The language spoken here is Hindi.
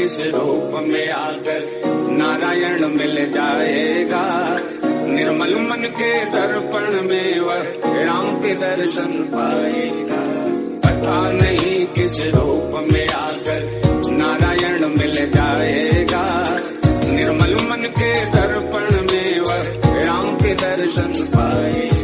किस रूप में आकर नारायण मिल जाएगा। निर्मल मन के दर्पण में वह राम के दर्शन पाएगा। पता नहीं किस रूप में आकर नारायण मिल जाएगा। निर्मल मन के दर्पण में वह राम के दर्शन पाएगा।